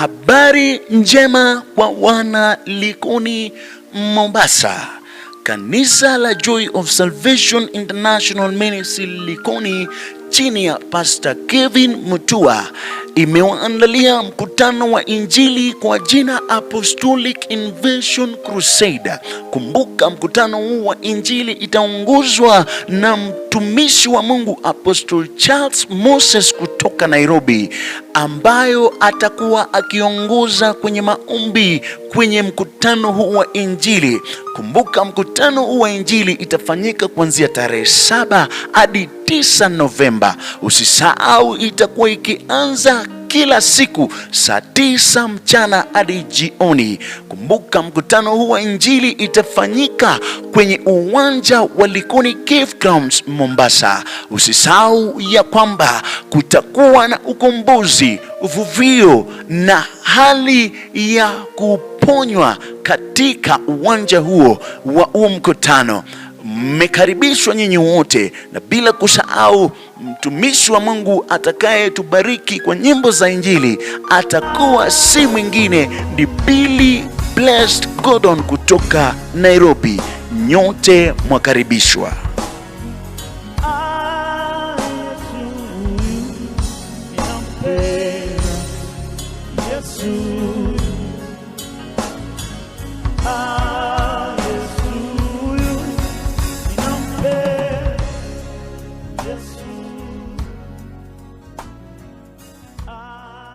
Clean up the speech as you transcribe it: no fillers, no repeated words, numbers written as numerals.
Habari njema kwa wana Likoni Mombasa. Kanisa la Joy of Salvation International Ministry Likoni chini ya Pastor Kevin Mutua imewaandalia mkutano wa Injili kwa jina Apostolic Invasion Crusade. Kumbuka mkutano huu wa Injili itaongozwa na mtumishi wa Mungu Apostle Charles Moses kutoka Nairobi, ambayo atakuwa akiongoza kwenye maombi kwenye mkutano huu wa Injili. Kumbuka mkutano huu wa Injili itafanyika kuanzia tarehe 7 hadi 9 Novemba. Usisahau itakuwa ikianza kila siku saa 9 mchana hadi jioni. Kumbuka mkutano huu wa Injili itafanyika kwenye uwanja wa Likoni Campgrounds Mombasa. Usisahau ya kwamba kutakuwa na ukombozi, uvuvio na hali ya kuponywa katika uwanja huo wa mkutano. Mmekaribishwa nyinyi wote, na bila kusahau mtumishi wa Mungu atakaye tubariki kwa nyimbo za Injili atakuwa si mwingine ni Billy Blessed Gordon kutoka Nairobi. Nyote mwakaribishwa.